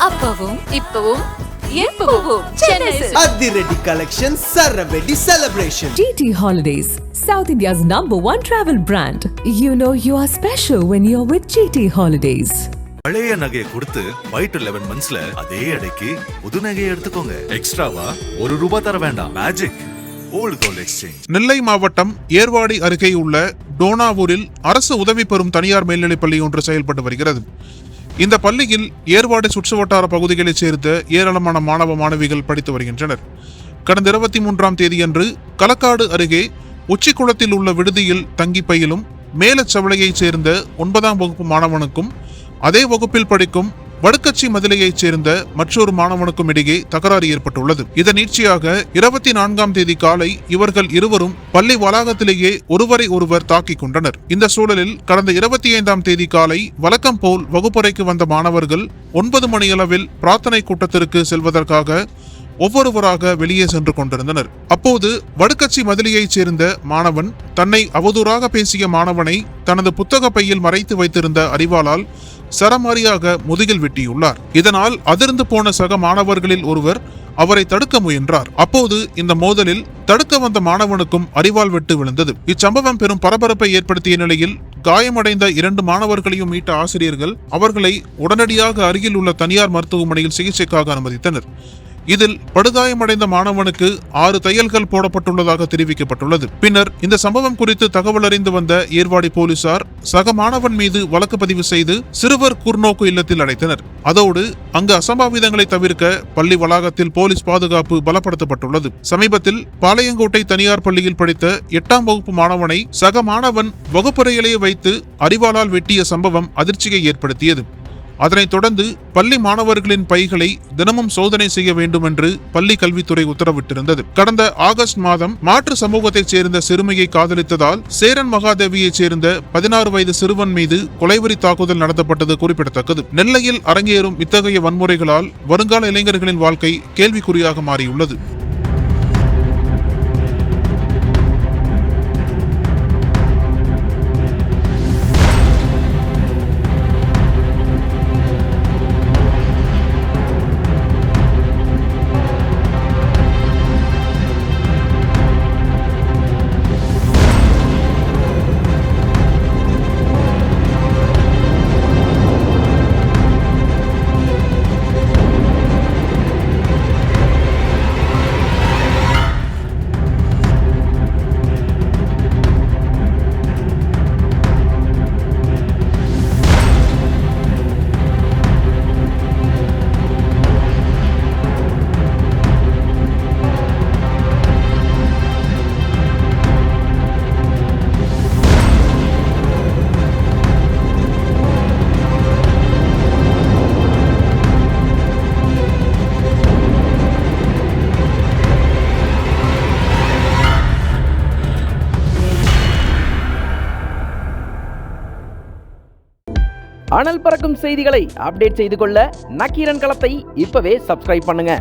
அப்பவும் இப்பவும் எப்பவும் சென்னை அதிரடி கலெக்ஷன் சரவெடி celebration. GT Holidays, South India's #1 travel brand. You know you are special when you're with GT Holidays. பழைய நகையை கொடுத்து White 11 monthsல அதே அடைக்கு புது நகையை எடுத்துக்கோங்க. எக்ஸ்ட்ராவா ₹1 தர வேண்டாம். Magic old gold exchange. Nellai மாவட்டம் ஏர்வாடி அருகே உள்ள டோனாவூரில் அரசு உதவி பெறும் தனியார் மேல்நிலைப் பள்ளி ஒன்று செயல்பட்டு வருகிறது. இந்த பள்ளியில் ஏர்வாடி சுற்றுவட்டார பகுதிகளைச் சேர்ந்த ஏராளமான மாணவ மாணவிகள் படித்து வருகின்றனர். கடந்த 23ஆம் தேதியன்று களக்காடு அருகே உச்சிக்குளத்தில் உள்ள விடுதியில் தங்கி பயிலும் மேலச்சவளையைச் சேர்ந்த 9ஆம் வகுப்பு மாணவனுக்கும் அதே வகுப்பில் படிக்கும் வடுக்கச்சி மதிலையைச் சேர்ந்த மற்றொரு மாணவனுக்கும் இடையே தகராறு ஏற்பட்டுள்ளது. இதன் நீட்சியாக 24ஆம் தேதி காலை இவர்கள் இருவரும் பள்ளி வளாகத்திலேயே ஒருவரை ஒருவர் தாக்கிக் கொண்டனர். இந்த சூழலில் கடந்த 25ஆம் தேதி காலை வழக்கம் போல் வகுப்பறைக்கு வந்த மாணவர்கள் 9 மணியளவில் பிரார்த்தனை கூட்டத்திற்கு செல்வதற்காக ஒவ்வொருவராக வெளியே சென்று கொண்டிருந்தனர். அப்போது வடுக்கச்சி மதிலையைச் சேர்ந்த மாணவன் தன்னை அவதூறாக பேசிய மாணவனை தனது புத்தக பையில் மறைத்து வைத்திருந்த அரிவாளால் சரமாரியாக முதுகில் வெட்டியுள்ளார். இதனால் அதிர்ந்து போன சக மாணவர்களில் ஒருவர் அவரை தடுக்க முயன்றார். அப்போது இந்த மோதலில் தடுக்க வந்த மாணவனுக்கும் அரிவாள் வெட்டு விழுந்தது. இச்சம்பவம் பெரும் பரபரப்பை ஏற்படுத்திய நிலையில் காயமடைந்த 2 மாணவர்களையும் மீட்ட ஆசிரியர்கள் அவர்களை உடனடியாக அருகில் உள்ள தனியார் மருத்துவமனையில் சிகிச்சைக்காக அனுமதித்தனர். இதில் படுகாயமடைந்த மாணவனுக்கு 6 தையல்கள் போடப்பட்டுள்ளதாக தெரிவிக்கப்பட்டுள்ளது. பின்னர் இந்த சம்பவம் குறித்து தகவல் அறிந்து வந்த ஏர்வாடி போலீசார் சக மாணவன் மீது வழக்கு பதிவு செய்து சிறுவர் கூர்நோக்கு இல்லத்தில் அடைத்தனர். அதோடு அங்கு அசம்பாவிதங்களை தவிர்க்க பள்ளி வளாகத்தில் போலீஸ் பாதுகாப்பு பலப்படுத்தப்பட்டுள்ளது. சமீபத்தில் பாளையங்கோட்டை தனியார் பள்ளியில் படித்த 8ஆம் வகுப்பு மாணவனை சக மாணவன் வகுப்பறையிலேயே வைத்து அரிவாளால் வெட்டிய சம்பவம் அதிர்ச்சியை ஏற்படுத்தியது. அதனைத் தொடர்ந்து பள்ளி மாணவர்களின் பைகளை தினமும் சோதனை செய்ய வேண்டும் என்று பள்ளி கல்வித்துறை உத்தரவிட்டிருந்தது. கடந்த ஆகஸ்ட் மாதம் மாற்று சமூகத்தைச் சேர்ந்த சிறுமியை காதலித்ததால் சேரன் மகாதேவியைச் சேர்ந்த 16 வயது சிறுவன் மீது கொலைவெறி தாக்குதல் நடத்தப்பட்டது குறிப்பிடத்தக்கது. நெல்லையில் அரங்கேறும் இத்தகைய வன்முறைகளால் வருங்கால இளைஞர்களின் வாழ்க்கை கேள்விக்குறியாக மாறியுள்ளது. அனல் பறக்கும் செய்திகளை அப்டேட் செய்து கொள்ள நக்கீரன் களத்தை இப்பவே சப்ஸ்கிரைப் பண்ணுங்க.